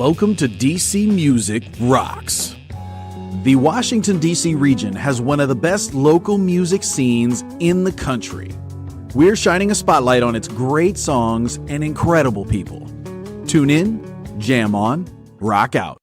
Welcome to DC Music Rocks. The Washington, D.C. region has one of the best local music scenes in the country. We're shining a spotlight on its great songs and incredible people. Tune in, jam on, rock out.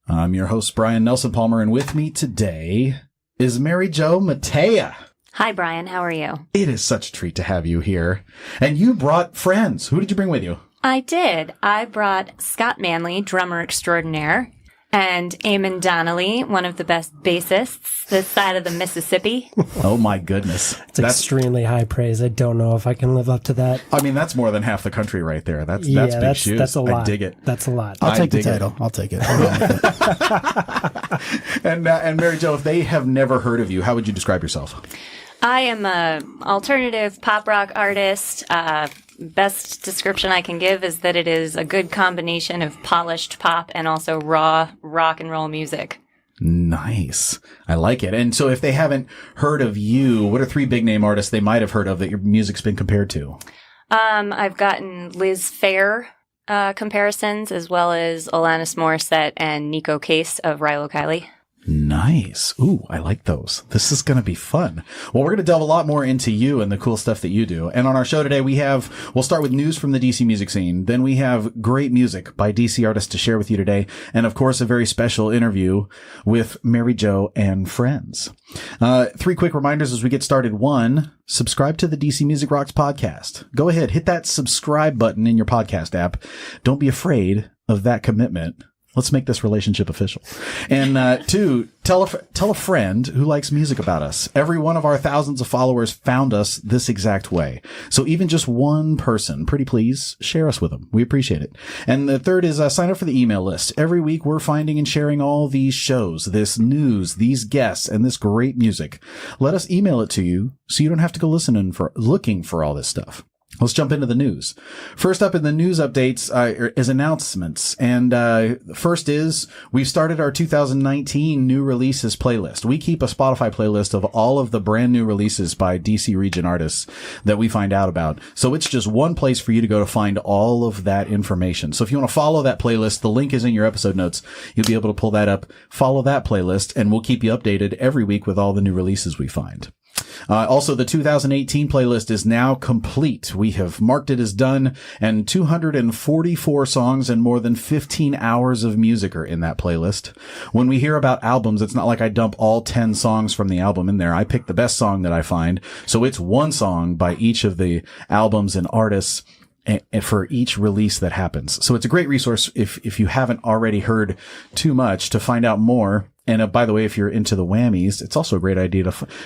I'm your host, Brian Nelson Palmer, and with me today is Maryjo Mattea. Hi, Brian. How are you? It is such a treat to have you here. And you brought friends. Who did you bring with you? I did. I brought Scott Manley, drummer extraordinaire, and Eamon Donnelly, one of the best bassists this side of the Mississippi. Oh, my goodness. That's extremely high praise. I don't know if I can live up to that. I mean, that's more than half the country right there. That's big shoes. That's a lot. I dig it. That's a lot. I'll take the title. I'll take it. And Maryjo, if they have never heard of you, how would you describe yourself? I am an alternative pop rock artist. Best description I can give is that it is a good combination of polished pop and also raw rock and roll music. Nice. I like it. And so if they haven't heard of you, what are three big name artists they might have heard of that your music's been compared to? I've gotten Liz Phair comparisons, as well as Alanis Morissette and Nico Case of Rilo Kiley. Nice. Ooh, I like those. This is going to be fun. Well, we're going to delve a lot more into you and the cool stuff that you do. And on our show today, we'll start with news from the DC music scene. Then we have great music by DC artists to share with you today. And of course, a very special interview with Maryjo and friends. Three quick reminders as we get started. One, subscribe to the DC Music Rocks podcast. Go ahead, hit that subscribe button in your podcast app. Don't be afraid of that commitment. Let's make this relationship official. And two, tell a friend who likes music about us. Every one of our thousands of followers found us this exact way. So even just one person, pretty please, share us with them. We appreciate it. And the third is sign up for the email list. Every week we're finding and sharing all these shows, this news, these guests, and this great music. Let us email it to you so you don't have to go looking for all this stuff. Let's jump into the news. First up in the news updates is announcements. And first is we've started our 2019 new releases playlist. We keep a Spotify playlist of all of the brand new releases by DC region artists that we find out about. So it's just one place for you to go to find all of that information. So if you want to follow that playlist, the link is in your episode notes. You'll be able to pull that up, follow that playlist, and we'll keep you updated every week with all the new releases we find. Also, the 2018 playlist is now complete. We have marked it as done, and 244 songs and more than 15 hours of music are in that playlist. When we hear about albums, it's not like I dump all 10 songs from the album in there. I pick the best song that I find. So it's one song by each of the albums and artists for each release that happens. So it's a great resource if you haven't already heard too much to find out more. And by the way, if you're into the Whammies, it's also a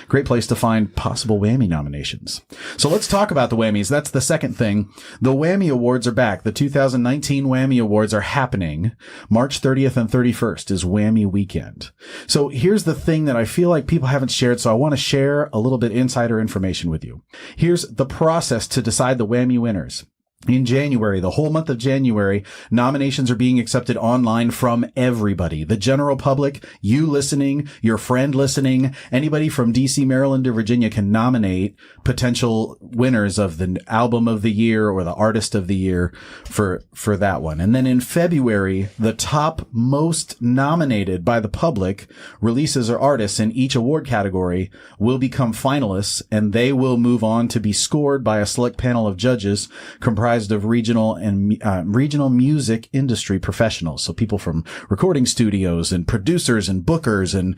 great place to find possible Whammy nominations. So let's talk about the Whammies. That's the second thing. The Whammy Awards are back. The 2019 Whammy Awards are happening. March 30th and 31st is Whammy weekend. So here's the thing that I feel like people haven't shared, so I want to share a little bit insider information with you. Here's the process to decide the Whammy winners. In January, the whole month of January, nominations are being accepted online from everybody. The general public, you listening, your friend listening, anybody from DC, Maryland, or Virginia can nominate potential winners of the album of the year or the artist of the year for that one. And then in February, the top most nominated by the public releases or artists in each award category will become finalists, and they will move on to be scored by a select panel of judges comprised of regional music industry professionals. So people from recording studios and producers and bookers and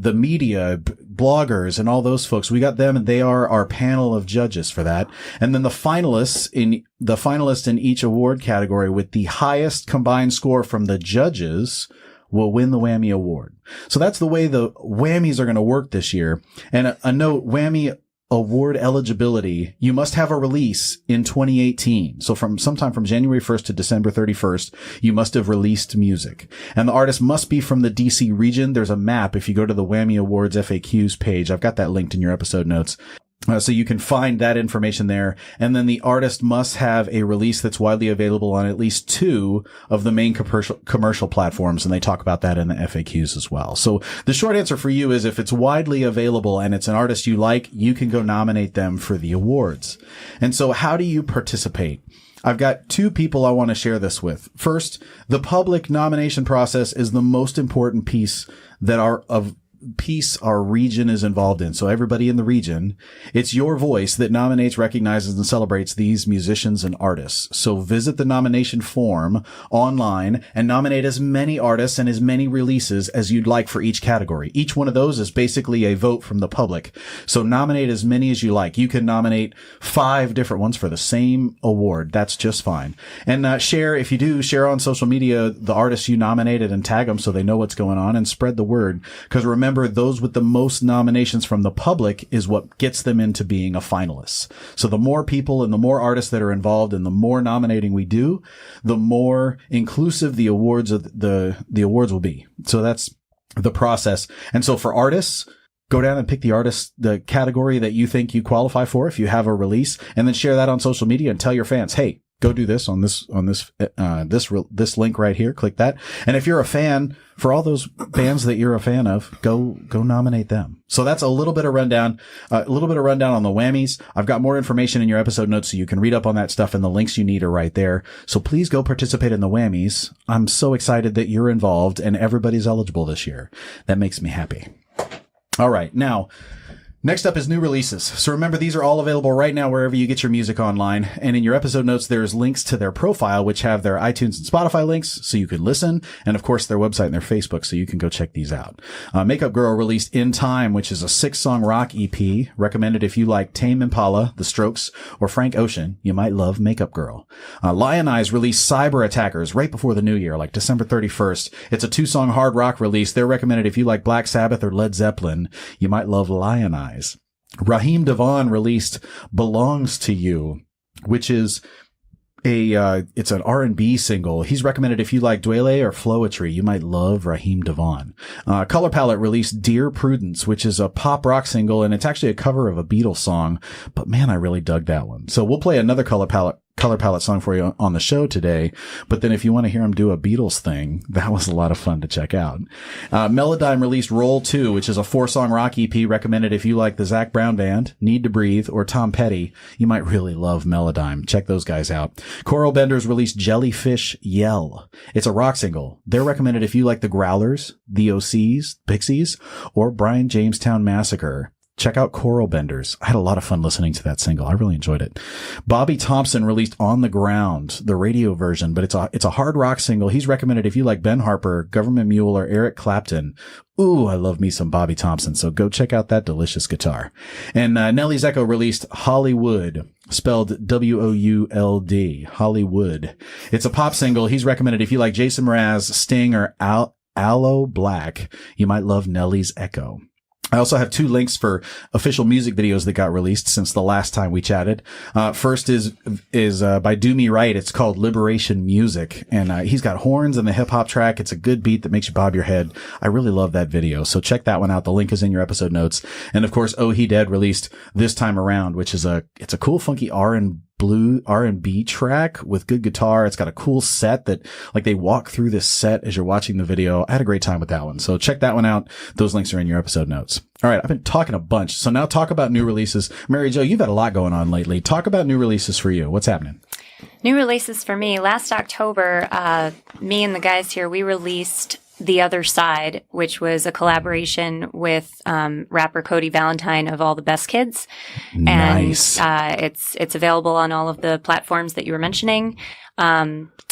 the media, bloggers and all those folks. We got them, and they are our panel of judges for that. And then the finalists in each award category with the highest combined score from the judges will win the Whammy Award. So that's the way the Whammies are going to work this year. And a note, Whammy Award eligibility, you must have a release in 2018. So from sometime from January 1st to December 31st, you must have released music. And the artist must be from the DC region. There's a map if you go to the Whammy Awards FAQs page. I've got that linked in your episode notes. So you can find that information there. And then the artist must have a release that's widely available on at least two of the main commercial platforms. And they talk about that in the FAQs as well. So the short answer for you is if it's widely available and it's an artist you like, you can go nominate them for the awards. And so how do you participate? I've got two people I want to share this with. First, the public nomination process is the most important piece our region is involved in. So everybody in the region, it's your voice that nominates, recognizes, and celebrates these musicians and artists. So visit the nomination form online and nominate as many artists and as many releases as you'd like for each category. Each one of those is basically a vote from the public. So nominate as many as you like. You can nominate 5 different ones for the same award. That's just fine. And share on social media the artists you nominated and tag them so they know what's going on, and spread the word. Because remember, those with the most nominations from the public is what gets them into being a finalist. So the more people and the more artists that are involved and the more nominating we do, the more inclusive the awards will be. So that's the process. And so for artists, go down and pick the category that you think you qualify for if you have a release, and then share that on social media and tell your fans, hey, go do this on this link right here. Click that. And if you're a fan, for all those bands that you're a fan of, go nominate them. So that's a little bit of rundown on the whammies. I've got more information in your episode notes so you can read up on that stuff, and the links you need are right there. So please go participate in the whammies. I'm so excited that you're involved and everybody's eligible this year. That makes me happy. All right. Now, next up is new releases. So remember, these are all available right now wherever you get your music online. And in your episode notes, there's links to their profile, which have their iTunes and Spotify links so you can listen. And of course, their website and their Facebook, so you can go check these out. Makeup Girl released In Time, which is a 6-song rock EP. Recommended if you like Tame Impala, The Strokes, or Frank Ocean. You might love Makeup Girl. Lion Eyes released Cyber Attackers right before the new year, like December 31st. It's a 2-song hard rock release. They're recommended if you like Black Sabbath or Led Zeppelin. You might love Lion Eyes. Raheem Devon released Belongs to You, which is it's an R&B single. He's recommended if you like Dwele or Flowetry. You might love Raheem Devon. Color Palette released Dear Prudence, which is a pop rock single, and it's actually a cover of a Beatles song. But man, I really dug that one. So we'll play another Color Palette song for you on the show today. But then if you want to hear him do a Beatles thing, that was a lot of fun to check out. Melodyne released Roll 2, which is a 4-song rock EP recommended if you like the Zac Brown Band, Need to Breathe, or Tom Petty. You might really love Melodyne. Check those guys out. Coral Benders released Jellyfish Yell. It's a rock single. They're recommended if you like the Growlers, the OCs, Pixies, or Brian Jamestown Massacre. Check out Coral Benders. I had a lot of fun listening to that single. I really enjoyed it. Bobby Thompson released On the Ground, the radio version, but it's a hard rock single. He's recommended if you like Ben Harper, Government Mule, or Eric Clapton. Ooh, I love me some Bobby Thompson. So go check out that delicious guitar. And Nelly's Echo released Hollywood, spelled W-O-U-L-D, Hollywood. It's a pop single. He's recommended if you like Jason Mraz, Sting, or Aloe Black. You might love Nelly's Echo. I also have 2 links for official music videos that got released since the last time we chatted. First is by Do Me Right. It's called Liberation Music, and he's got horns in the hip hop track. It's a good beat that makes you bob your head. I really love that video, so check that one out. The link is in your episode notes. And of course, Oh He Dead released This Time Around, which is it's a cool, funky R&B track with good guitar. It's got a cool set that, like, they walk through this set as you're watching the video. I had a great time with that one. So check that one out. Those links are in your episode notes. All right. I've been talking a bunch. So now talk about new releases. Maryjo, you've had a lot going on lately. Talk about new releases for you. What's happening? New releases for me. Last October, me and the guys here, we released The Other Side, which was a collaboration with rapper Cody Valentine of All the Best Kids. Nice. And it's available on all of the platforms that you were mentioning.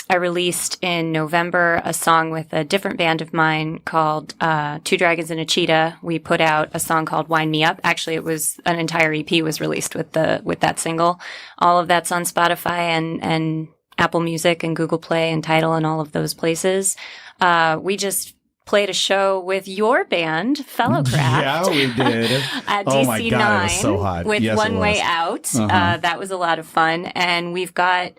I released in November a song with a different band of mine called 2 Dragons and a Cheetah. We put out a song called Wind Me Up. Actually, it was an entire EP was released with that single. All of that's on Spotify and Apple Music and Google Play and Tidal and all of those places. We just played a show with your band, Fellowcraft. Yeah, we did. At Oh my DC9 God, it was so hot. with Yes, One it Way was. Out. Uh-huh. That was a lot of fun. And we've got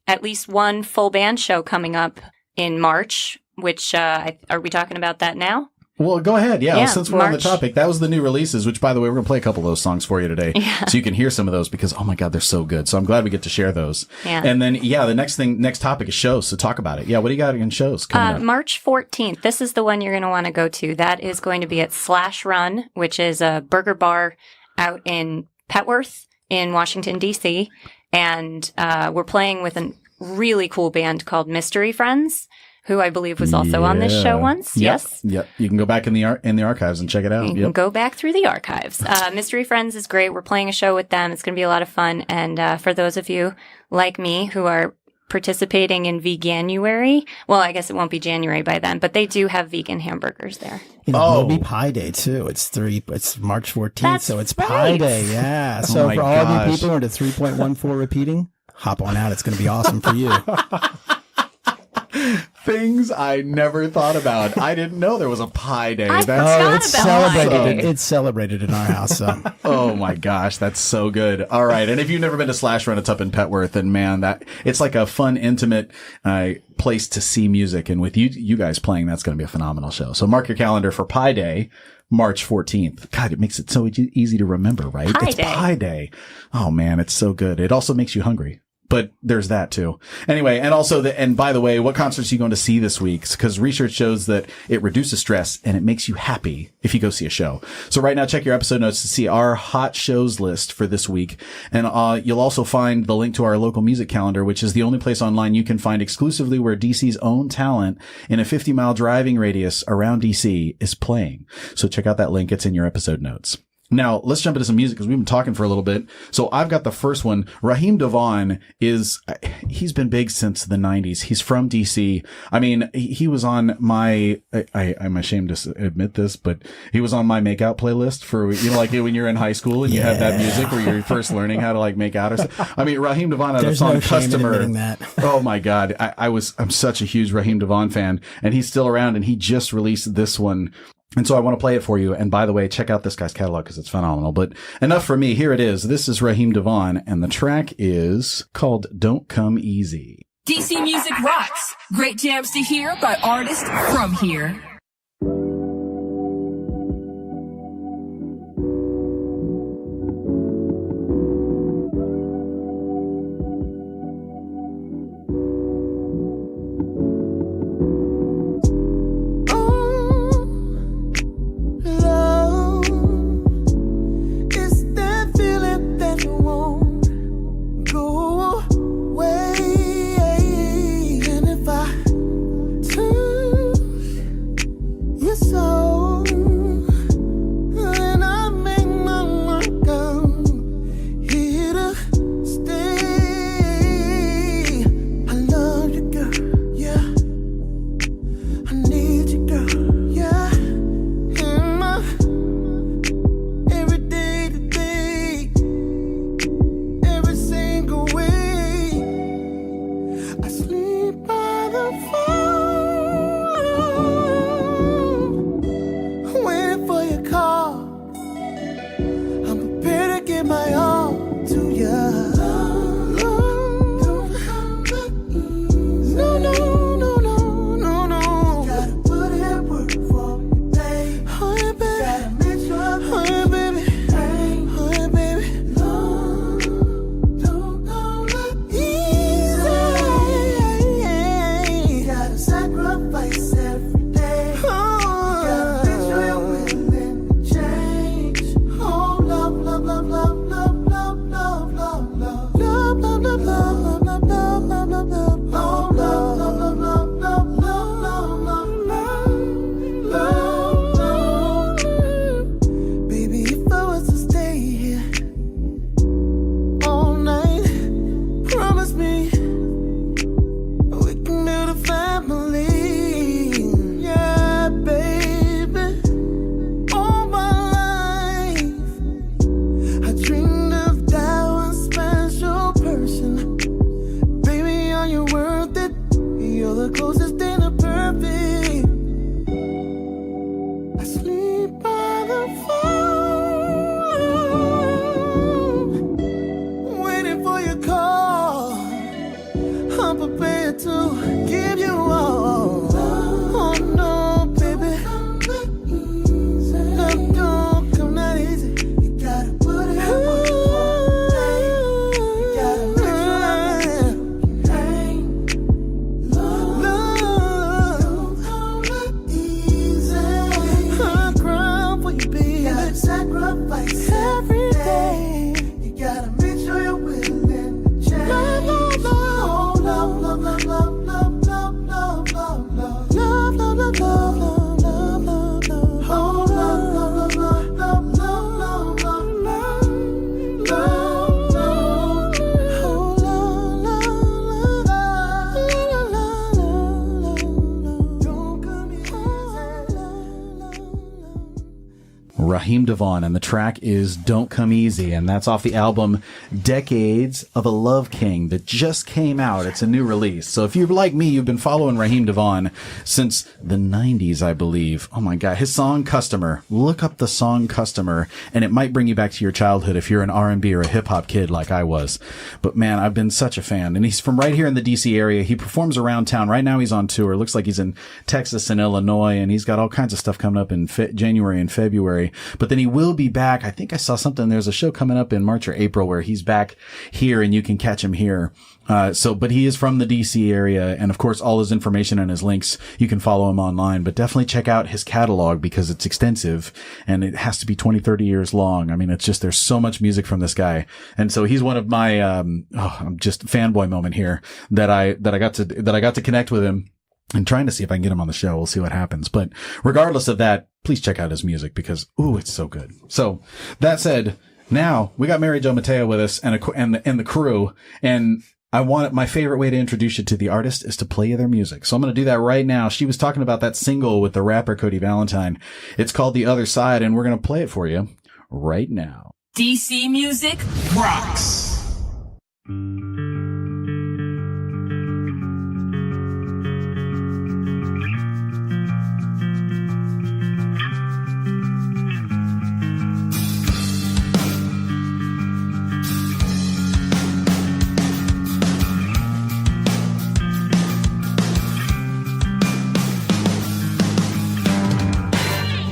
at least one full band show coming up in March, which are we talking about that now? Well, go ahead. Yeah, since we're on the March. topic, that was the new releases, which, by the way, we're going to play a couple of those songs for you today. Yeah. So you can hear some of those because, oh my God, they're so good. So I'm glad we get to share those. Yeah. And then, the next topic is shows. So talk about it. Yeah, what do you got in shows coming up? March 14th. This is the one you're going to want to go to. That is going to be at Slash Run, which is a burger bar out in Petworth in Washington, D.C. And we're playing with a really cool band called Mystery Friends, who I believe was also on this show once. Yep. Yes. Yep. You can go back in the archives and check it out. You can go back through the archives. Mystery Friends is great. We're playing a show with them. It's going to be a lot of fun. And for those of you like me who are participating in Veganuary, well, I guess it won't be January by then, but they do have vegan hamburgers there. It'll be Pie Day too. It's March 14th, so it's right. Pie Day. Yeah. So my for all of gosh. you people who are to 3.14 repeating, hop on out. It's going to be awesome for you. Things I never thought about. I didn't know there was a Pie Day. I Oh, forgot it's about celebrated. Pie Day. It's celebrated in our house. So. Oh my gosh, that's so good. All right. And if you've never been to Slash Run, it's up in Petworth, and man, that it's like a fun, intimate, place to see music. And with you guys playing, that's going to be a phenomenal show. So mark your calendar for Pie Day, March 14th. God, it makes it so easy to remember, right? It's Pie Day. Oh man, it's so good. It also makes you hungry. But there's that too. Anyway, and also and by the way, what concerts are you going to see this week? Because research shows that it reduces stress and it makes you happy if you go see a show. So right now, check your episode notes to see our hot shows list for this week. And you'll also find the link to our local music calendar, which is the only place online you can find exclusively where DC's own talent in a 50-mile driving radius around DC is playing. So check out that link. It's in your episode notes. Now, let's jump into some music because we've been talking for a little bit. So I've got the first one. Raheem DeVaughn he's been big since the 90s. He's from DC. I mean, he was on I'm ashamed to admit this, but he was on my makeout playlist for, like when you're in high school and you have that music where you're first learning how to like make out or something. I mean, Raheem DeVaughn had a song Customer. That. Oh my God. I'm such a huge Raheem DeVaughn fan, and he's still around, and he just released this one. And so I want to play it for you. And by the way, check out this guy's catalog because it's phenomenal. But enough for me. Here it is. This is Raheem DeVaughn, and the track is called Don't Come Easy. DC Music rocks. Great jams to hear by artists from here. Raheem DeVaughn, and the track is Don't Come Easy, and that's off the album Decades of a Love King that just came out. It's a new release. So if you're like me, you've been following Raheem DeVaughn since the 90s, I believe. Oh my God. His song Customer. Look up the song Customer, and it might bring you back to your childhood if you're an R&B or a hip-hop kid like I was. But man, I've been such a fan. And he's from right here in the DC area. He performs around town. Right now he's on tour. Looks like he's in Texas and Illinois, and he's got all kinds of stuff coming up in January and February. But then he will be back. I think I saw something. There's a show coming up in March or April where he's back here and you can catch him here. But he is from the DC area. And of course, all his information and his links, you can follow him online, but definitely check out his catalog because it's extensive and it has to be 20, 30 years long. I mean, it's just, there's so much music from this guy. And so he's one of my, I'm just fanboy moment here that I got to connect with him. And trying to see if I can get him on the show. We'll see what happens. But regardless of that, please check out his music because, ooh, it's so good. So that said, now we got Maryjo Mattea with us and the crew. And my favorite way to introduce you to the artist is to play you their music. So I'm going to do that right now. She was talking about that single with the rapper Cody Valentine. It's called The Other Side, and we're going to play it for you right now. DC Music rocks.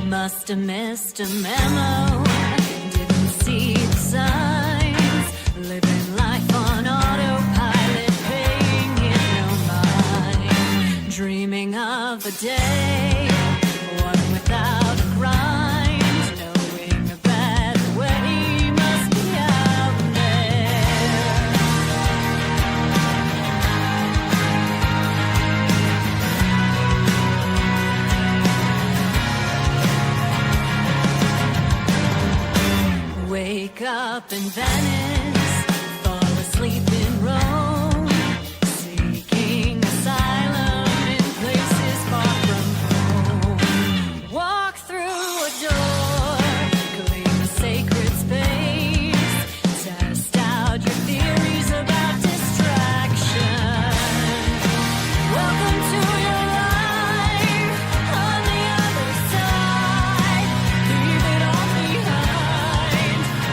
Must have missed a memo, didn't see the signs, living life on autopilot, paying it no mind, dreaming of a day, one without a grind, knowing a better way must be out there. Wake up in Venice, fall asleep in Rome, seeking asylum in places far from home. Walk through a door, claim a sacred space, test out your theories about distraction. Welcome to your life on the other side. Leave it all behind.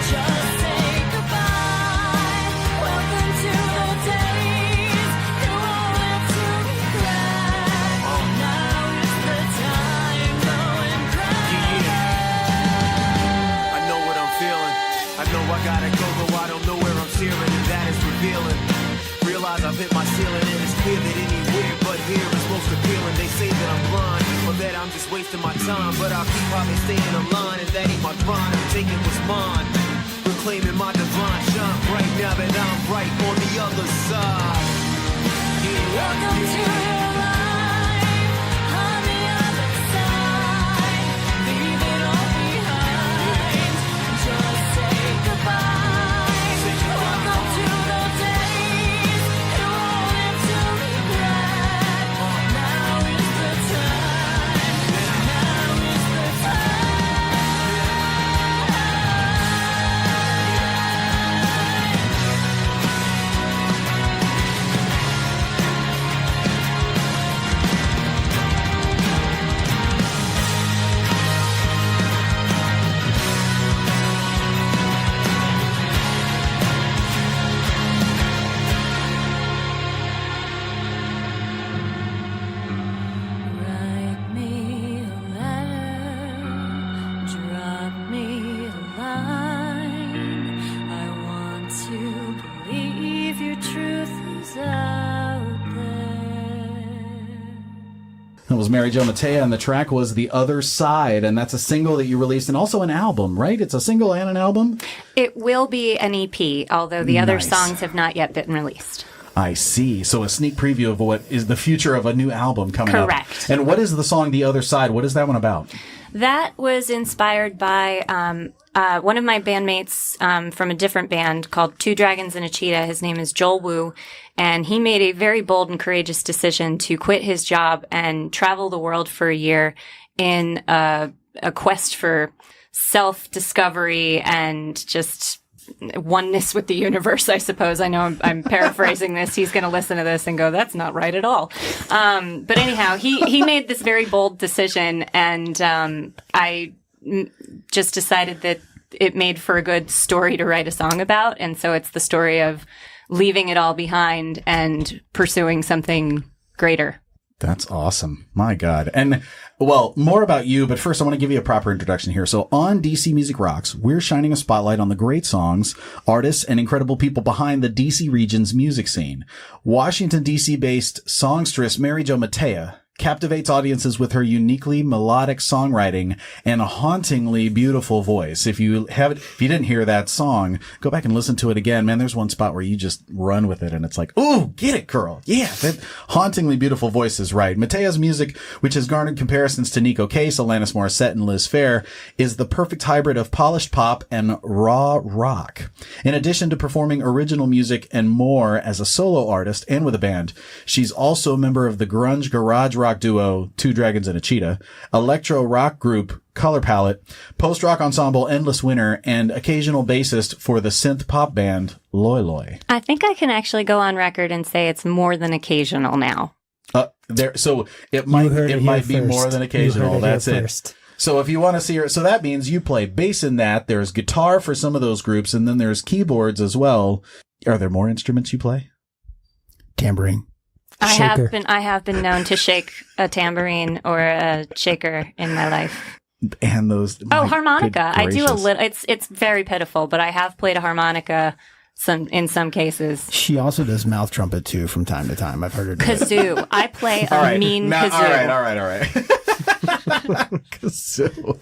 Just say goodbye. Welcome to the days you won't live to regret. Now is the time, go and grab. I know what I'm feeling. I know I gotta go, though I don't know where I'm steering, and that is revealing. Realize I've hit my ceiling, and it's clear that anywhere but here is most appealing. They say that I'm blind, or that I'm just wasting my time, but I'll keep probably staying aligned, and that ain't my grind. I'm taking what's mine, reclaiming my divine shine right now that I'm right on the other side. Yeah, Welcome to your life on the other side. Leave it all behind. Just say goodbye. Welcome to the days you won't live to regret. Now is the time. Now is the time. Write me a letter, drop me a line. I want to believe your truth is out there. That was Maryjo Mattea, and the track was The Other Side, and that's a single that you released and also an album, right? It's a single and an album? It will be an EP, although the other Nice. songs have not yet been released. I see. So a sneak preview of what is the future of a new album coming up. Correct. And what is the song The Other Side? What is that one about? That was inspired by one of my bandmates from a different band called Two Dragons and a Cheetah. His name is Joel Wu, and he made a very bold and courageous decision to quit his job and travel the world for a year in a a quest for self-discovery and just oneness with the universe, I suppose. I know I'm paraphrasing this. He's going to listen to this and go, that's not right at all. But anyhow, he made this very bold decision, and I just decided that it made for a good story to write a song about. And so it's the story of leaving it all behind and pursuing something greater. That's awesome. My God. And well, more about you, but first I want to give you a proper introduction here. So on DC Music Rocks, we're shining a spotlight on the great songs, artists, and incredible people behind the DC region's music scene. Washington, DC based songstress Maryjo Mattea captivates audiences with her uniquely melodic songwriting and a hauntingly beautiful voice. If you didn't hear that song, go back and listen to it again. Man, there's one spot where you just run with it and it's like, ooh, get it, girl. Yeah, that hauntingly beautiful voice is right. Mattea's music, which has garnered comparisons to Nico Case, Alanis Morissette, and Liz Phair, is the perfect hybrid of polished pop and raw rock. In addition to performing original music and more as a solo artist and with a band, she's also a member of the grunge garage rock duo Two Dragons and a Cheetah, electro rock group Color Palette, post-rock ensemble Endless Winter, and occasional bassist for the synth pop band Loi Loi. I think I can actually go on record and say it's more than occasional now. So it might be first. more than occasional. That's it. First. So if you want to see her, so that means you play bass in that. There's guitar for some of those groups, and then there's keyboards as well. Are there more instruments you play? Tambourine. I Shaker. have been known to shake a tambourine or a shaker in my life. And those Harmonica. I do a gracious. little. It's very pitiful, but I have played a harmonica in some cases. She also does mouth trumpet too from time to time. I've heard her do it. Kazoo. I play a mean Now, kazoo. all right. Kazoo.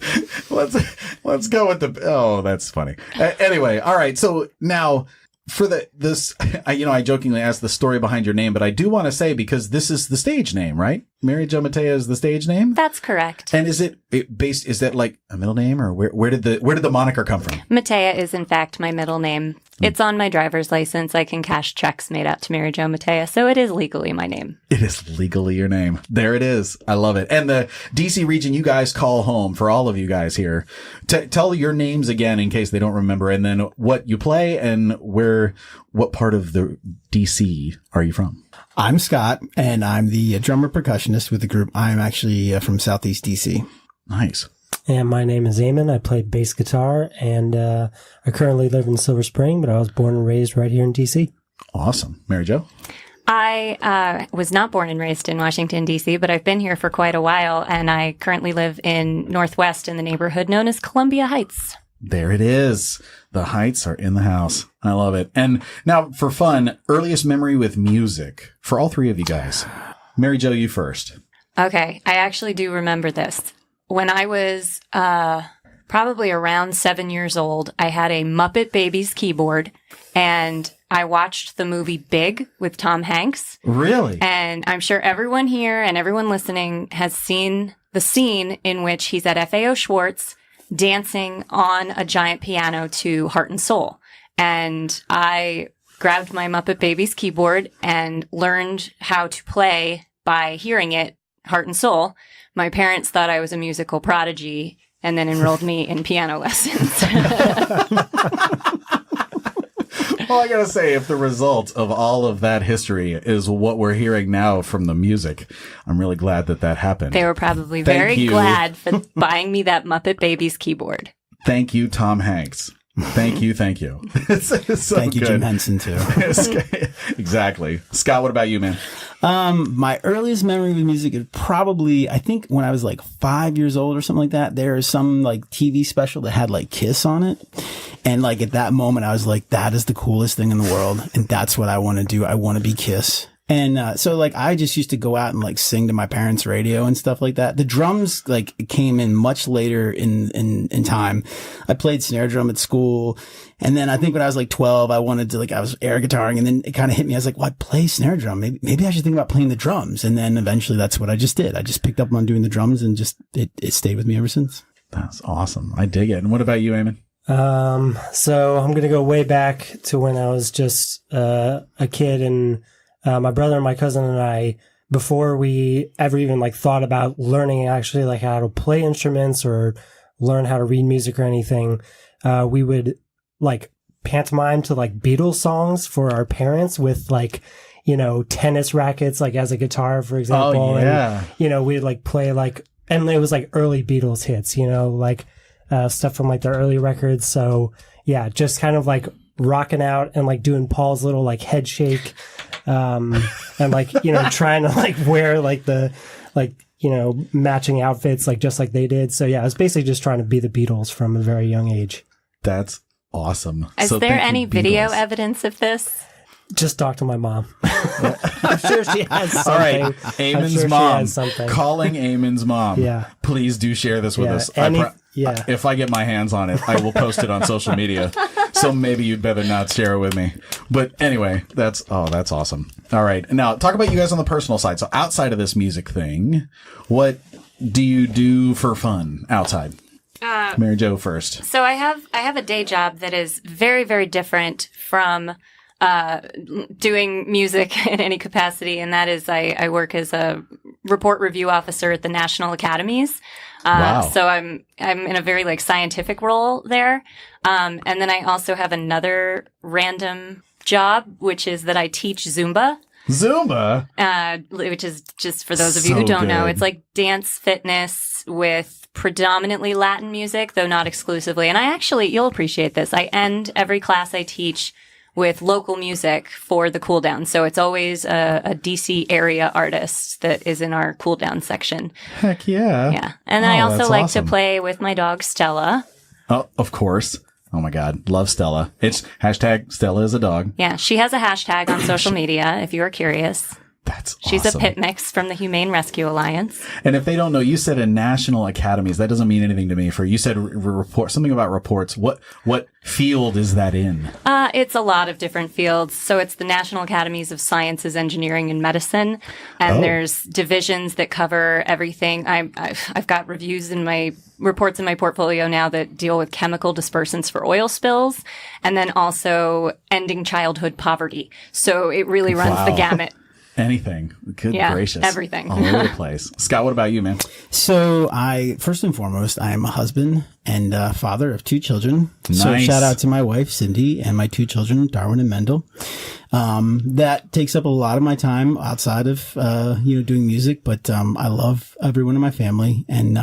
Let's go with the. Oh, that's funny. Anyway, all right. So now. For this, I jokingly asked the story behind your name, but I do want to say, because this is the stage name, right? Maryjo Mattea is the stage name? That's correct. And is is that like a middle name, or where did the moniker come from? Mattea is in fact my middle name. It's on my driver's license. I can cash checks made out to Maryjo Mattea, so it is legally my name. It is legally your name. There it is. I love it. And the DC region you guys call home, for all of you guys here. Tell your names again in case they don't remember, and then what you play and what part of the DC are you from? I'm Scott, and I'm the drummer percussionist with the group. I'm actually from Southeast DC. Nice. And my name is Eamon. I play bass guitar, and I currently live in Silver Spring, but I was born and raised right here in DC. Awesome. Maryjo? I was not born and raised in Washington, D.C., but I've been here for quite a while, and I currently live in Northwest in the neighborhood known as Columbia Heights. There it is. The Heights are in the house. I love it. And now for fun, earliest memory with music for all three of you guys. Maryjo, you first. Okay, I actually do remember this. When I was probably around 7 years old, I had a Muppet Babies keyboard, and I watched the movie Big with Tom Hanks. Really? And I'm sure everyone here and everyone listening has seen the scene in which he's at FAO Schwartz dancing on a giant piano to Heart and Soul. And I grabbed my Muppet Babies keyboard and learned how to play by hearing it, Heart and Soul. My parents thought I was a musical prodigy and then enrolled me in piano lessons. Well, I gotta say, if the result of all of that history is what we're hearing now from the music, I'm really glad that happened. They were probably Thank very you. glad for buying me that Muppet Babies keyboard. Thank you, Tom Hanks. Thank you. It's so Thank you, good. Jim Henson, too. Exactly. Scott, what about you, man? My earliest memory with music is probably, I think when I was like 5 years old or something like that, there is some like TV special that had like Kiss on it. And like at that moment, I was like, that is the coolest thing in the world. And that's what I want to do. I want to be Kiss. And so like I just used to go out and like sing to my parents' radio and stuff like that. The drums like came in much later in time. I played snare drum at school, and then I think when I was like 12, I wanted to I was air guitaring, and then it kind of hit me. I was like, well, I play snare drum. Maybe I should think about playing the drums. And then eventually that's what I just did. I just picked up on doing the drums, and just it stayed with me ever since. That's awesome. I dig it. And what about you, Eamon? So I'm going to go way back to when I was just a kid, and my brother and my cousin and I before we ever even like thought about learning actually like how to play instruments or learn how to read music or anything, we would like pantomime to like Beatles songs for our parents with like, tennis rackets, like as a guitar, for example. Oh, yeah. And, we'd like play like, and it was like early Beatles hits, like stuff from like their early records. So yeah, just kind of like rocking out and like doing Paul's little like head shake, and like, trying to like wear like the, like, matching outfits, like just like they did. So yeah, I was basically just trying to be the Beatles from a very young age. That's awesome. Is So there thank you, any video Beatles. evidence of this? Just talk to my mom. I'm sure she has something. All right, I'm Eamon's sure she mom. has something. Calling Eamon's mom. Yeah. Please do share this with Yeah, us. yeah. If I get my hands on it, I will post it on social media. So maybe you'd better not share it with me. But anyway, that's awesome. All right. Now, talk about you guys on the personal side. So outside of this music thing, what do you do for fun outside? Maryjo first. So I have a day job that is very, very different from doing music in any capacity, and that is I work as a report review officer at the National Academies. Wow. So I'm in a very like scientific role there, and then I also have another random job, which is that I teach Zumba. Zumba? Which is just for those of you So who don't know, good. it's like dance fitness with predominantly Latin music, though not exclusively. And you'll appreciate this. I end every class I teach with local music for the cool down. So it's always a DC area artist that is in our cool down section. Heck yeah. Yeah. And then I also that's like awesome. to play with my dog Stella. Oh, of course. Oh my God. Love Stella. It's hashtag Stella is a dog. Yeah. She has a hashtag on social media if you are curious. That's She's awesome. a pit mix from the Humane Rescue Alliance. And if they don't know, you said in national academies. That doesn't mean anything to me. You said report something about reports. What field is that in? It's a lot of different fields. So it's the National Academies of Sciences, Engineering, and Medicine. And there's divisions that cover everything. I've got reviews in my reports in my portfolio now that deal with chemical dispersants for oil spills, and then also ending childhood poverty. So it really runs the gamut. Anything. Good Yeah, gracious. everything. All over the place. Scott, what about you, man? So first and foremost, I am a husband and father of 2 children. So Nice. shout out to my wife, Cindy, and my 2 children, Darwin and Mendel. That takes up a lot of my time outside of, doing music, but, I love everyone in my family, and,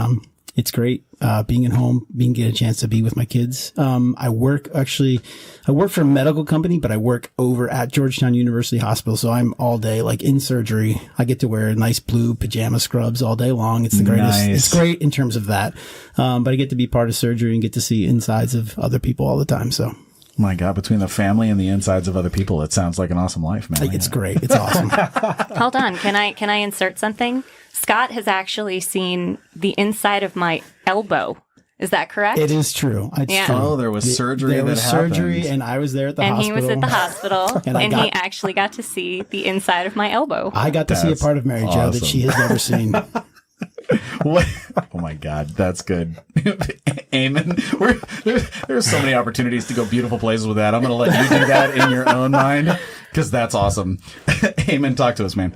it's great, being at home, get a chance to be with my kids. I work for a medical company, but I work over at Georgetown University Hospital. So I'm all day, like in surgery. I get to wear nice blue pajama scrubs all day long. It's the greatest. Nice. It's great in terms of that. But I get to be part of surgery and get to see insides of other people all the time. So My God, between the family and the insides of other people, it sounds like an awesome life, man. it's great. It's awesome. Hold on. Can I insert something? Scott has actually seen the inside of my elbow. Is that correct? It is true. It's Yeah. true. Oh, there was surgery There that was happened. surgery, and I was there at the and hospital. he was at the hospital, And and, I he actually got to see the inside of my elbow. I got to see a That's part of Mary Jo that awesome. she has never seen. What? Oh my God, that's good. Amen. There's so many opportunities to go beautiful places with that. I'm going to let you do that in your own mind because that's awesome. Amen. Talk to us, man.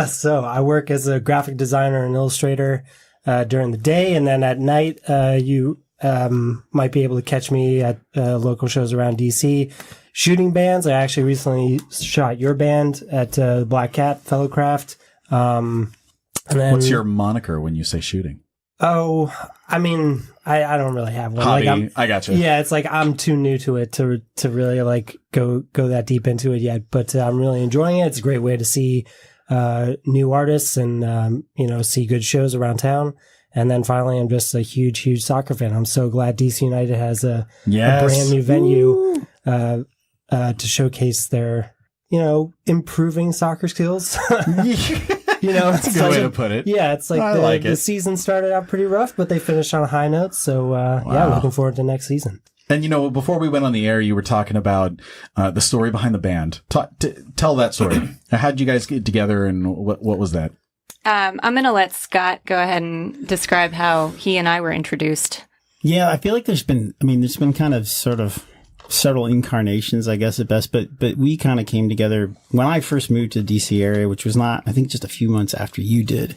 So I work as a graphic designer and illustrator during the day, and then at night you might be able to catch me at local shows around DC shooting bands. I actually recently shot your band at Black Cat Fellowcraft. And then, What's your moniker when you say shooting? Oh, I mean, I don't really have one. Hobby. Like, I got you. yeah, it's like I'm too new to it to really like go that deep into it yet. But I'm really enjoying it. It's a great way to see new artists and see good shows around town. And then finally, I'm just a huge soccer fan. I'm so glad DC United has a brand new venue to showcase their improving soccer skills. That's a good way to put it. Yeah, it's like I like the it. season started out pretty rough, but they finished on a high note. So, yeah, looking forward to next season. And, before we went on the air, you were talking about the story behind the band. Tell that story. How did you guys get together and what was that? I'm going to let Scott go ahead and describe how he and I were introduced. Yeah, I feel like there's been kind of sort of several incarnations, I guess at best, but we kind of came together when I first moved to the DC area, which was not, I think, just a few months after you did.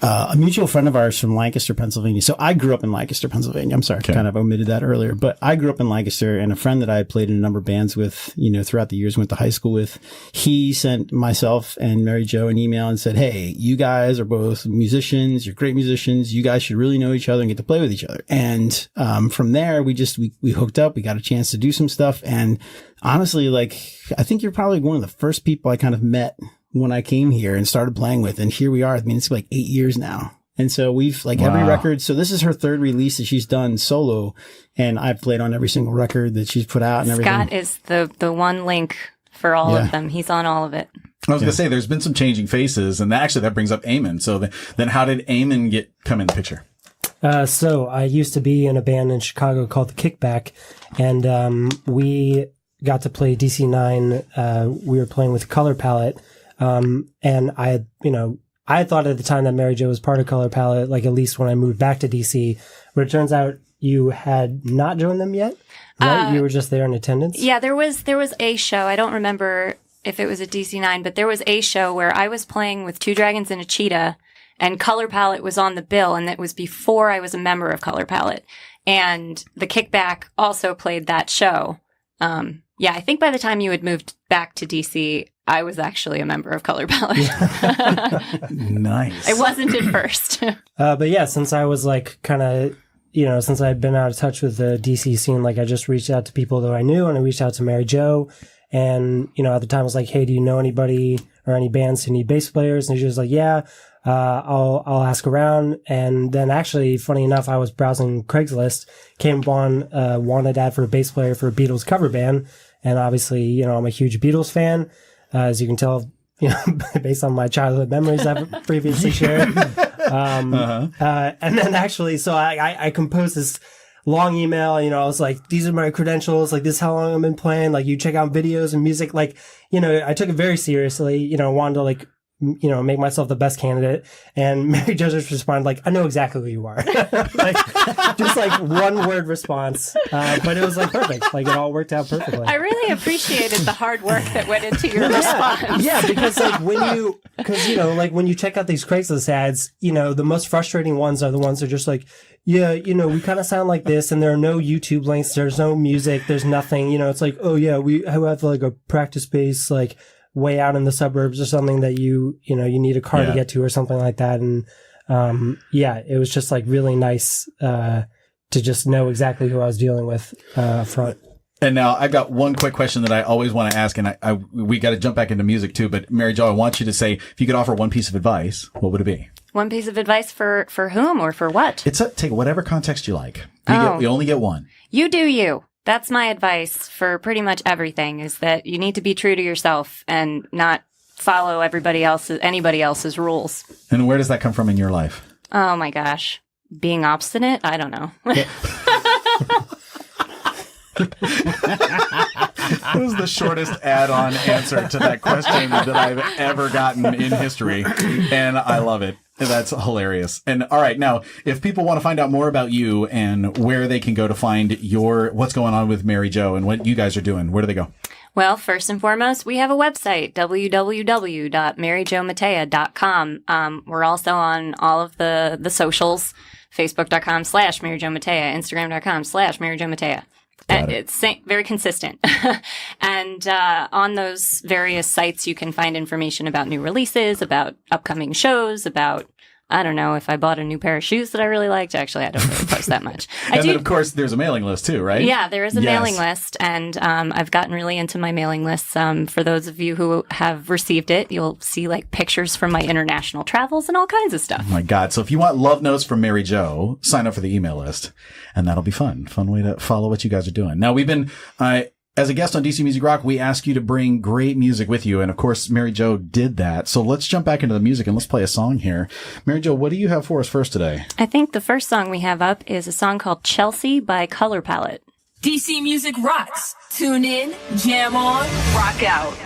A mutual friend of ours from Lancaster, Pennsylvania. So I grew up in Lancaster, Pennsylvania. I'm sorry, I kind of omitted that earlier, but I grew up in Lancaster, and a friend that I had played in a number of bands with, throughout the years, went to high school with, he sent myself and Maryjo an email and said, "Hey, you guys are both musicians. You're great musicians. You guys should really know each other and get to play with each other." And from there, we hooked up. We got a chance to do some stuff. And honestly, I think you're probably one of the first people I kind of met when I came here and started playing with. And here we are. I mean, it's like 8 years now. And so we've every record. So this is her third release that she's done solo. And I've played on every single record that she's put out and everything. Scott is the one link for all of them. He's on all of it. I was going to say, there's been some changing faces, and that brings up Eamon. So then how did Eamon come in the picture? So I used to be in a band in Chicago called The Kickback, and we got to play DC9. We were playing with Color Palette, and I thought at the time that Maryjo was part of Color Palette, at least when I moved back to DC. But it turns out you had not joined them yet, right? You were just there in attendance. Yeah, there was a show. I don't remember if it was at DC9, but there was a show where I was playing with Two Dragons and a Cheetah, and Color Palette was on the bill, and it was before I was a member of Color Palette. And The Kickback also played that show. I think by the time you had moved back to DC, I was actually a member of Color Palette. Nice. I wasn't at first. But yeah, since I was since I'd been out of touch with the DC scene, I just reached out to people that I knew, and I reached out to Maryjo. And, at the time I was like, "Hey, do you know anybody or any bands who need bass players?" And she was like, "Yeah, I'll ask around." And then actually, funny enough, I was browsing Craigslist, came upon a wanted ad for a bass player for a Beatles cover band. And obviously, I'm a huge Beatles fan, as you can tell, based on my childhood memories I've previously shared. And then actually, so I composed this long email, I was like, "These are my credentials, this is how long I've been playing, you check out videos and music." I took it very seriously, wanted to make myself the best candidate. And Maryjo just responded "I know exactly who you are." Just one word response. But it was perfect. It all worked out perfectly. I really appreciated the hard work that went into your response. Yeah, because when you check out these Craigslist ads, the most frustrating ones are the ones that are just we kind of sound like this, and there are no YouTube links, there's no music, there's nothing, it's oh yeah, we have a practice space, way out in the suburbs or something that you need a car to get to or something like that. And, it was just really nice, to just know exactly who I was dealing with, front. And now I've got one quick question that I always want to ask, and we got to jump back into music too, but Maryjo, I want you to say, if you could offer one piece of advice, what would it be? One piece of advice for whom or for what? Take whatever context you like. You only get one. You do you. That's my advice for pretty much everything, is that you need to be true to yourself and not follow anybody else's rules. And where does that come from in your life? Oh my gosh. Being obstinate? I don't know. It was the shortest add-on answer to that question that I've ever gotten in history, and I love it. That's hilarious. And all right, now, if people want to find out more about you and where they can go to find what's going on with Maryjo and what you guys are doing, where do they go? Well, first and foremost, we have a website, www.maryjomattea.com. We're also on all of the socials, facebook.com/Maryjo Mattea, instagram.com/Maryjo Mattea. It's very consistent. And on those various sites, you can find information about new releases, about upcoming shows, about, I don't know, if I bought a new pair of shoes that I really liked. Actually, I don't really post that much. Then, of course, there's a mailing list too, right? Yeah, there is a mailing list. And I've gotten really into my mailing lists. For those of you who have received it, you'll see pictures from my international travels and all kinds of stuff. Oh my God. So if you want love notes from Maryjo, sign up for the email list. And that'll be fun. Fun way to follow what you guys are doing. Now, we've been, as a guest on DC Music Rock, we ask you to bring great music with you. And of course, Maryjo did that. So let's jump back into the music and let's play a song here. Maryjo, what do you have for us first today? I think the first song we have up is a song called Chelsea by Color Palette. DC Music rocks. Tune in, jam on, rock out.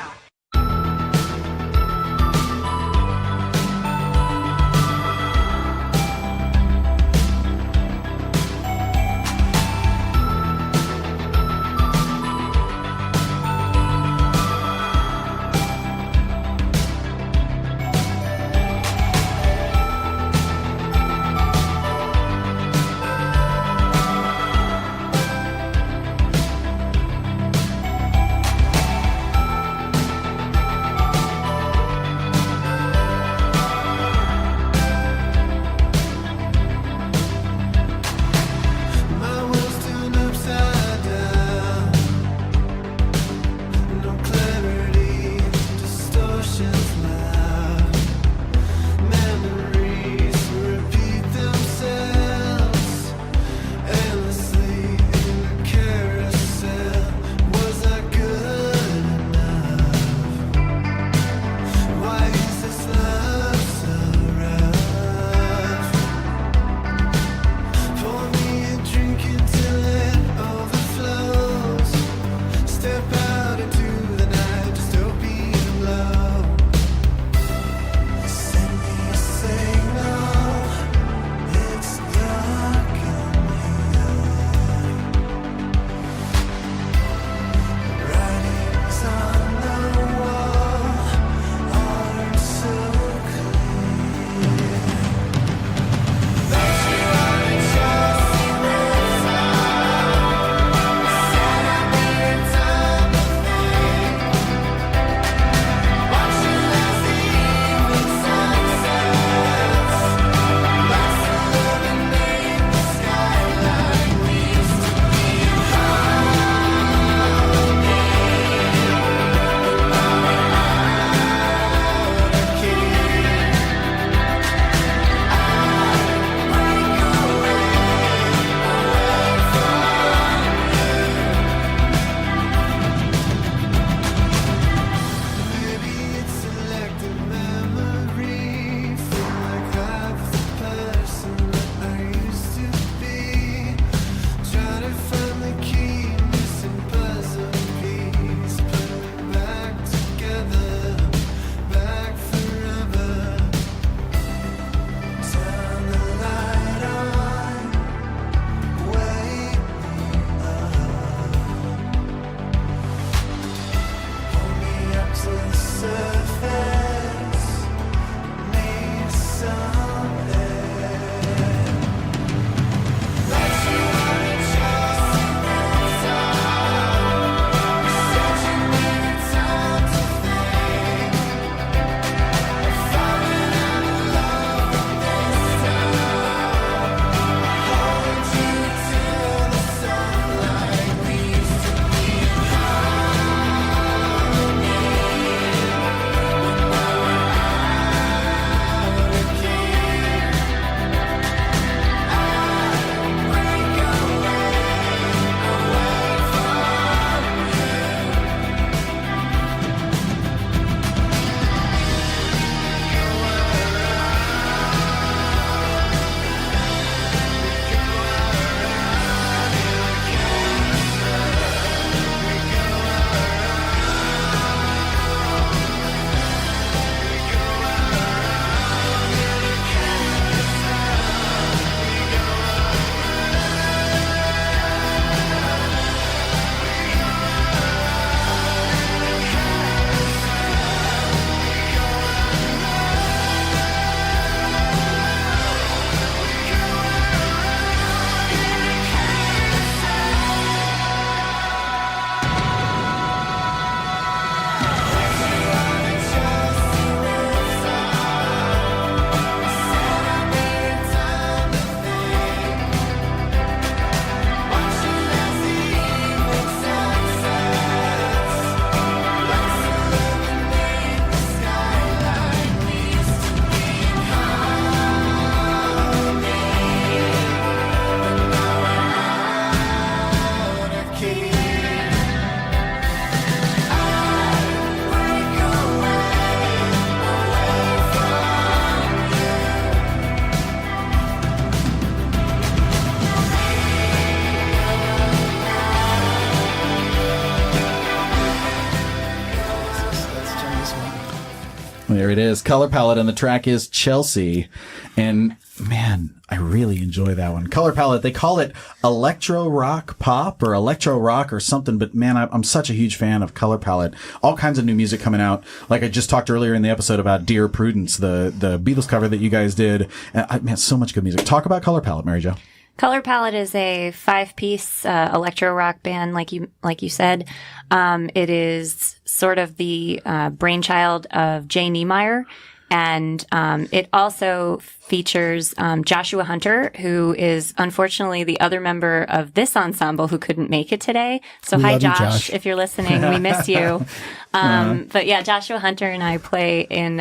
There it is. Color Palette, and the track is Chelsea. And man, I really enjoy that one. Color Palette, they call it electro rock pop or electro rock or something, but man, I'm such a huge fan of Color Palette. All kinds of new music coming out. Like I just talked earlier in the episode about Dear Prudence, the Beatles cover that you guys did. And man, so much good music. Talk about Color Palette, Maryjo. Color Palette is a 5-piece electro rock band, like you said. It is sort of the brainchild of Jay Niemeyer, and it also features Joshua Hunter, who is unfortunately the other member of this ensemble who couldn't make it today. So hi, Josh, if you're listening, we miss you. But yeah, Joshua Hunter and I play in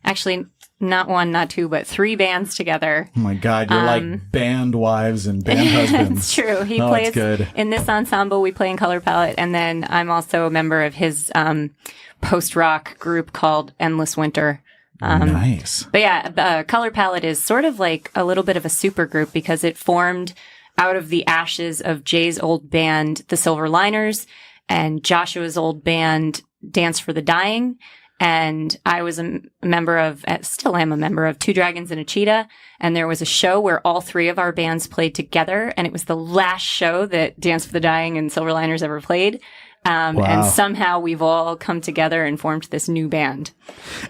actually not one, not two, but 3 bands together. Oh my God, you're like band wives and band husbands. It's true. He plays good. In this ensemble. We play in Color Palette, and then I'm also a member of his post-rock group called Endless Winter. Nice. But yeah, Color Palette is sort of like a little bit of a super group because it formed out of the ashes of Jay's old band, the Silver Liners, and Joshua's old band, Dance for the Dying. And I was a member of, still am a member of Two Dragons and a Cheetah. And there was a show where all 3 of our bands played together. And it was the last show that Dance for the Dying and Silver Liners ever played. Wow. And somehow we've all come together and formed this new band.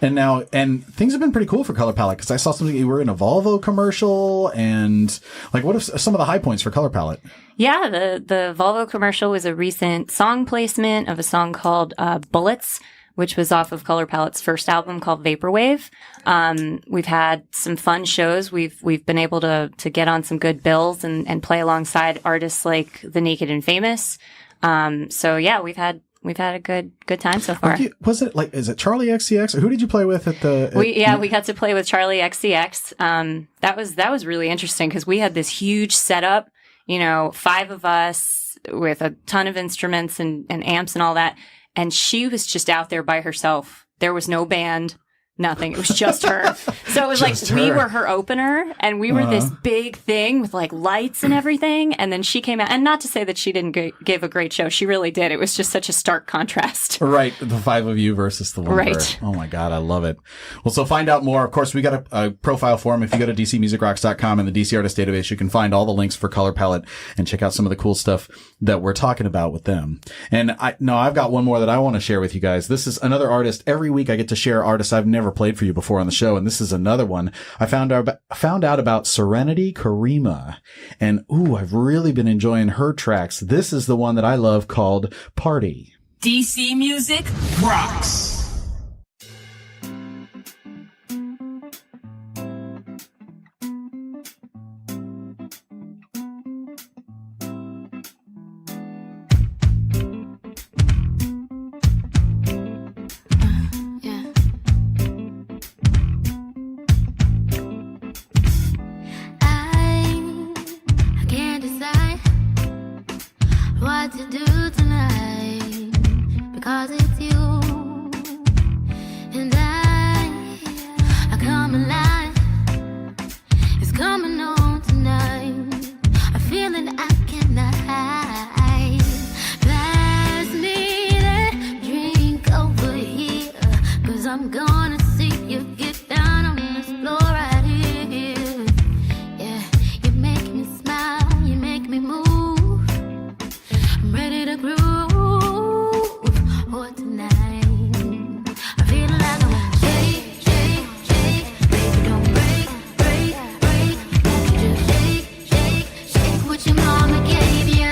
And things have been pretty cool for Color Palette, because I saw something, you were in a Volvo commercial, and like, what are some of the high points for Color Palette? Yeah, the Volvo commercial was a recent song placement of a song called Bullets, which was off of Color Palette's first album called Vaporwave. We've had some fun shows. We've been able to get on some good bills and play alongside artists like The Naked and Famous. So yeah, we've had a good time so far. Was it like, is it Charlie XCX, or who did you play with at the? We got to play with Charlie XCX. That was really interesting because we had this huge setup, 5 of us with a ton of instruments and amps and all that. And she was just out there by herself. There was no band, nothing. It was just her. So it was like we were her opener, and we were this big thing with like lights and everything. And then she came out, and not to say that she didn't give a great show. She really did. It was just such a stark contrast. Right. The 5 of you versus the one. Right. Oh my God. I love it. Well, so find out more. Of course, we got a profile form. If you go to dcmusicrocks.com and the DC Artist Database, you can find all the links for Color Palette and check out some of the cool stuff that we're talking about with them. And I've got one more that I want to share with you guys. This is another artist. Every week I get to share artists I've never played for you before on the show, and this is another one. I found out about Serenity Karima, and I've really been enjoying her tracks. This is the one that I love, called Party. DC Music rocks. I can't decide what to do tonight, because it's you and I come alive. It's coming on tonight. I feel it, I cannot hide. Pass me that drink over here, 'cause I'm gonna see you get down on this floor right here. Yeah, you make me smile, you make me move. I'm ready to groove for tonight. I feel like I'm shake, shake, shake. Baby, don't break, break, break. Won't you just shake, shake, shake what your mama gave you?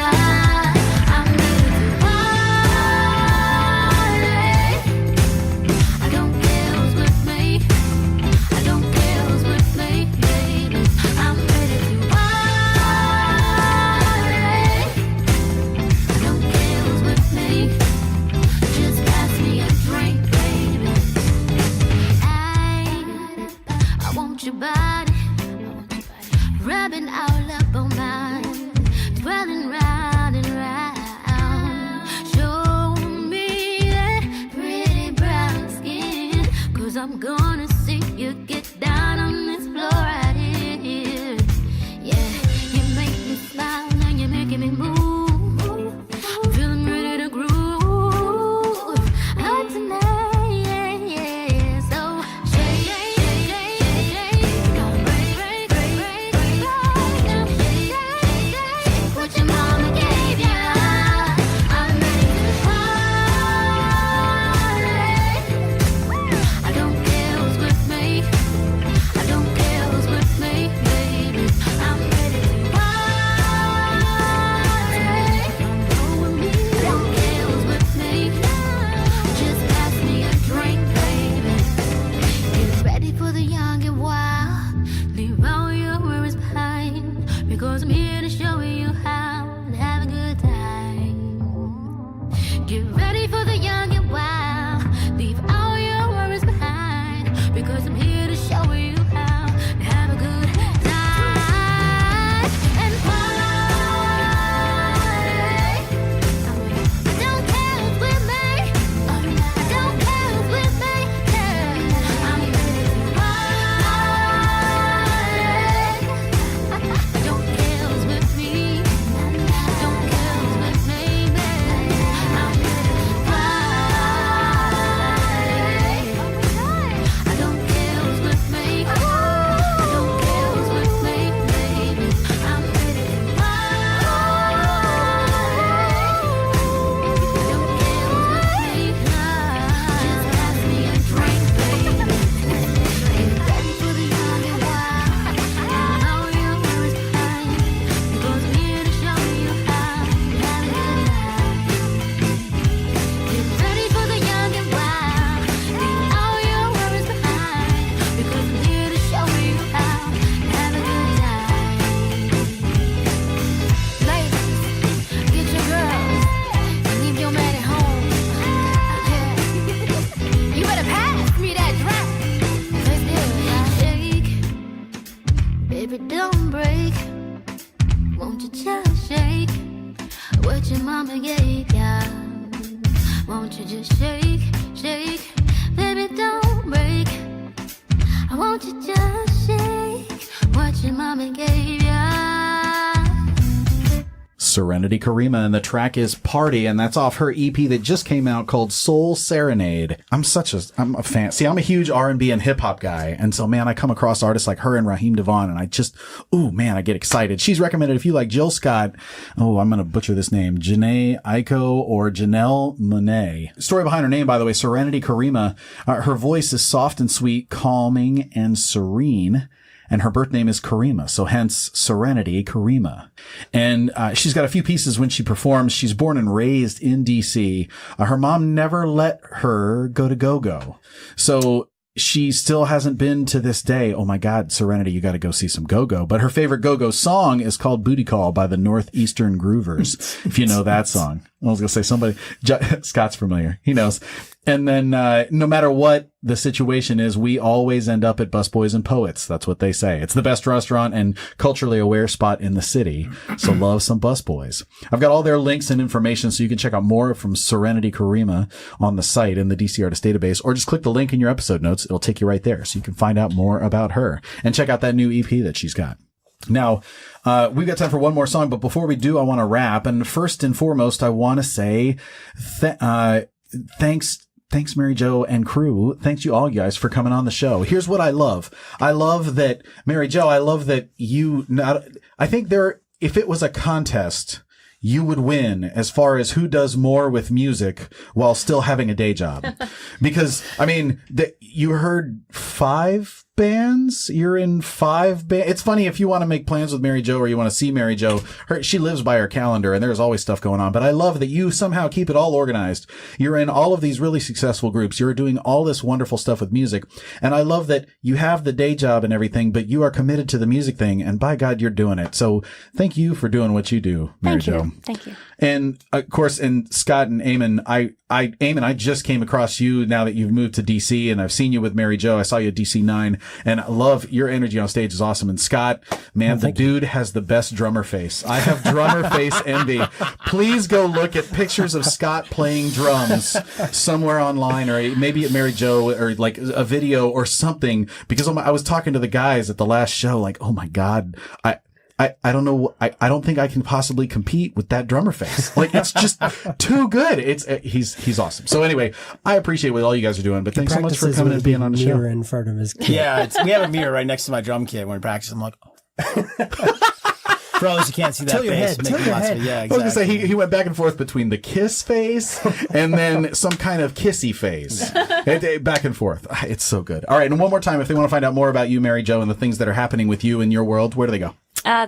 I'm ready to party. I don't care who's with me. I don't care who's with me, baby. I'm ready to party. I don't care who's with me. Just pass me a drink, baby. I want your body, rubbing all up on mine, twirling round and round. Show me that pretty brown skin, 'cause I'm gonna see you get down on this floor right here. Yeah, you make me smile and you're making me move. I'm feeling ready to groove. Oh, tonight, yeah, yeah. So what your mama gave ya. Won't you just shake, shake, baby, don't break. I want you just shake what your mama gave ya. Serenity Karima, and the track is Party, and that's off her EP that just came out called Soul Serenade. I'm a fan. See, I'm a huge R&B and hip hop guy, and so, man, I come across artists like her and Raheem Devon, and I just, I get excited. She's recommended if you like Jill Scott, I'm gonna butcher this name, Janae Aiko or Janelle Monet. Story behind her name, by the way, Serenity Karima. Her voice is soft and sweet, calming and serene. And her birth name is Karima, so hence Serenity Karima. And she's got a few pieces when she performs. She's born and raised in D.C. Her mom never let her go to go-go. So she still hasn't been to this day. Oh my God, Serenity, you got to go see some go-go. But her favorite go-go song is called Booty Call by the Northeastern Groovers, if you know that song. I was going to say Scott's familiar. He knows. And then, no matter what the situation is, we always end up at Busboys and Poets. That's what they say. It's the best restaurant and culturally aware spot in the city. So love some Busboys. I've got all their links and information so you can check out more from Serenity Karima on the site in the DC Artist Database, or just click the link in your episode notes. It'll take you right there so you can find out more about her and check out that new EP that she's got. Now, we've got time for one more song, but before we do, I want to wrap. And first and foremost, I want to say, thanks, Mary Jo and crew. Thanks you all guys for coming on the show. Here's what I love. I love that, Mary Jo, I love that if it was a contest, you would win as far as who does more with music while still having a day job. Because, you heard 5 bands. You're in 5 bands. It's funny, if you want to make plans with Mary Jo or you want to see Mary Jo, she lives by her calendar and there's always stuff going on. But I love that you somehow keep it all organized. You're in all of these really successful groups. You're doing all this wonderful stuff with music. And I love that you have the day job and everything, but you are committed to the music thing. And by God, you're doing it. So thank you for doing what you do, Mary Jo. Thank you. And of course, and Scott and Eamon, I just came across you now that you've moved to DC, and I've seen you with Mary Jo. I saw you at DC 9, and I love your energy on stage is awesome. And Scott, man, the dude has the best drummer face. I have drummer face envy. Please go look at pictures of Scott playing drums somewhere online, or maybe at Mary Jo, or like a video or something, because I was talking to the guys at the last show, like, oh my God, I don't know. I don't think I can possibly compete with that drummer face. Like, it's just too good. He's awesome. So anyway, I appreciate what all you guys are doing, but thanks so much for coming and being on the show. Mirror in front of his kit. Yeah, we have a mirror right next to my drum kit when we practice. I'm like, for all those who can't see that Tilt your face, head, tilt your head. Yeah, exactly. I was gonna say he went back and forth between the kiss face and then some kind of kissy face. Back and forth. It's so good. All right, and one more time, if they want to find out more about you, Mary Jo, and the things that are happening with you in your world, where do they go?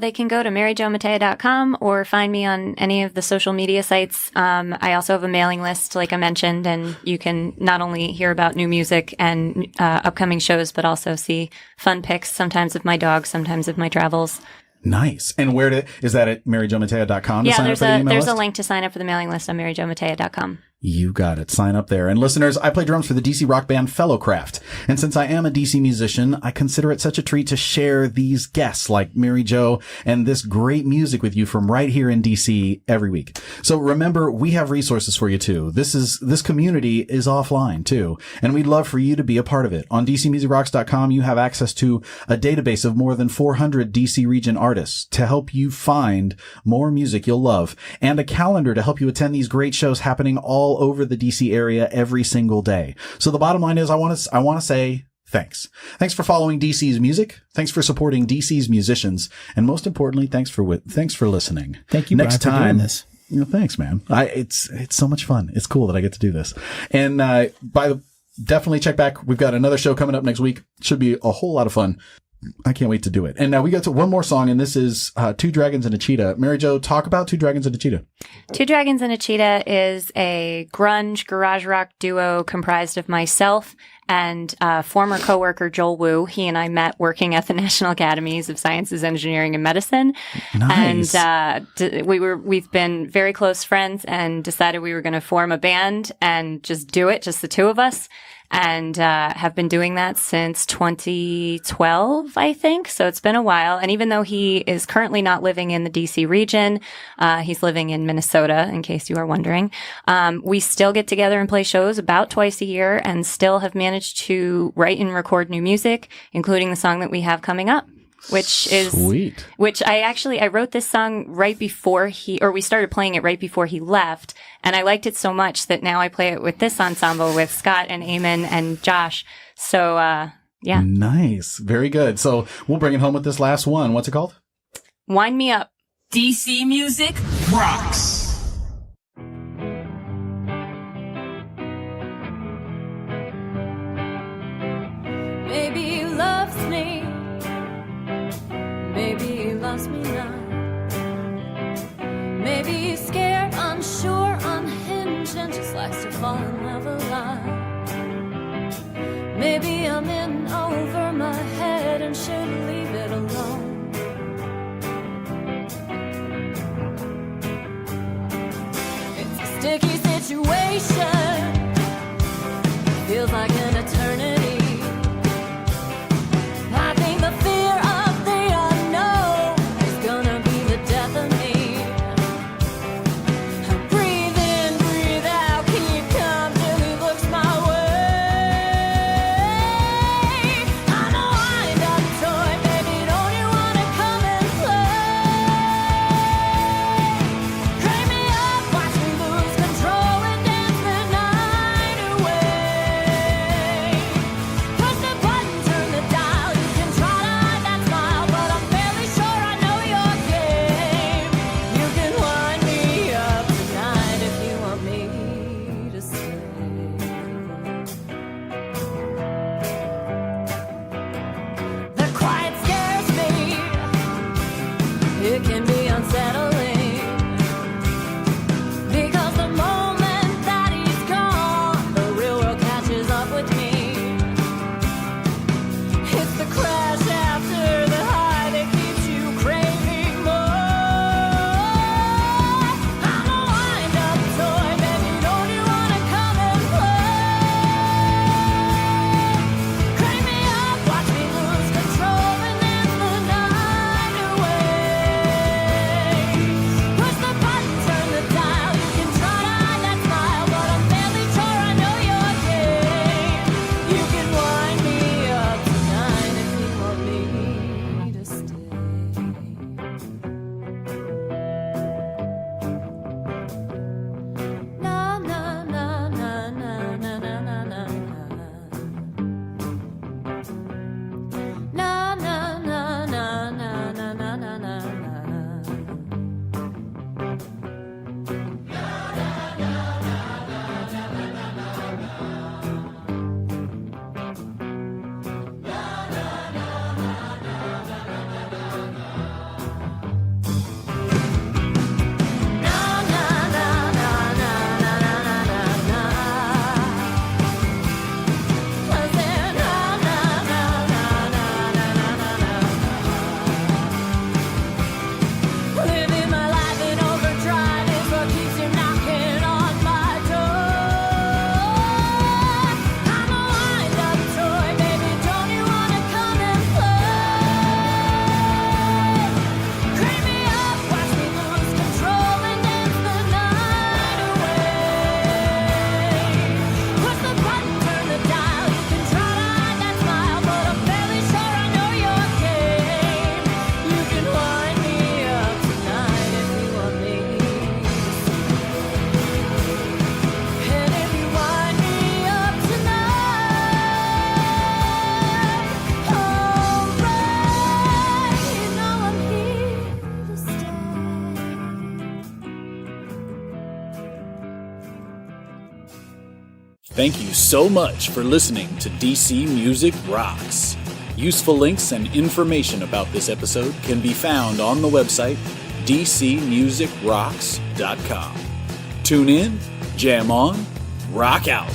They can go to maryjomattea.com or find me on any of the social media sites. I also have a mailing list, like I mentioned, and you can not only hear about new music and upcoming shows, but also see fun pics, sometimes of my dog, sometimes of my travels. Nice. And is that at maryjomattea.com? Yeah, there's a link to sign up for the mailing list on maryjomattea.com. You got it. Sign up there. And listeners, I play drums for the DC rock band Fellowcraft. And since I am a DC musician, I consider it such a treat to share these guests like Mary Jo and this great music with you from right here in DC every week. So remember, we have resources for you too. This community is offline too. And we'd love for you to be a part of it. On DCMusicRocks.com, you have access to a database of more than 400 DC region artists to help you find more music you'll love, and a calendar to help you attend these great shows happening all over the DC area every single day. So the bottom line is I want to say thanks. Thanks for following DC's music. Thanks for supporting DC's musicians. And most importantly, thanks for listening. Thank you, Next Brian, time, for doing this. Thanks, man. It's so much fun. It's cool that I get to do this. And definitely check back. We've got another show coming up next week. Should be a whole lot of fun. I can't wait to do it. And now we got to one more song, and this is Two Dragons and a Cheetah. Mary Jo, talk about Two Dragons and a Cheetah. Two Dragons and a Cheetah is a grunge garage rock duo comprised of myself and former coworker Joel Wu. He and I met working at the National Academies of Sciences, Engineering, and Medicine. Nice. And we've been very close friends and decided we were going to form a band and just do it, just the two of us. and have been doing that since 2012, I think. So it's been a while. And even though he is currently not living in the DC region, he's living in Minnesota, in case you are wondering. We still get together and play shows about twice a year and still have managed to write and record new music, including the song that we have coming up. Which is Sweet. Which I wrote this song right before we started playing it right before he left, and I liked it so much that now I play it with this ensemble with Scott and Eamon and Josh. So yeah, Nice, very good. So we'll bring it home with this last one. What's it called? Wind Me Up. DC Music rocks. Maybe he loves me, maybe he loves me not. Maybe he's scared, unsure, unhinged, and just likes to fall in love a lot. Maybe I'm in over my head and should leave it alone. It's a sticky situation, feels like an eternity. I think the fear of the unknown is gonna be the death of me. I breathe in, breathe out, keep calm till he looks my way. I'm a wind-up toy, baby, don't you wanna come and play? Crank me up, watch me lose control and dance the night away. Push the button, turn the dial, you can try to hide that smile, but I'm fairly sure I know your game. You can wind me up tonight if you want me to stay. The quiet scares me, it can be unsettling, because the moment that he's gone, the real world catches up with me. It's the crash after the high that keeps you craving more. I'm a wind-up toy, baby, don't you wanna come and play? Crank me up, watch me lose control and dance the night away. Push the button, turn the dial, you can try to hide that smile, but I'm fairly sure I know your game. You can wind me up tonight if you want me to stay. Na na na na na na na na na. Na na na na na na na na na. Living my life in overdrive is what keeps you knocking on my door. I'm a wind-up toy, baby, don't you wanna come and play? Crank me up, watch me lose control and dance the night away. Push the button, turn the dial, you can try to hide that smile, but I'm fairly sure I know your game. You can wind me up tonight if you want me to stay. And if you wind me up tonight, alright, you know I'm here to stay. Thank you so much for listening to DC Music Rocks. Useful links and information about this episode can be found on the website dcmusicrocks.com. Tune in, jam on, rock out.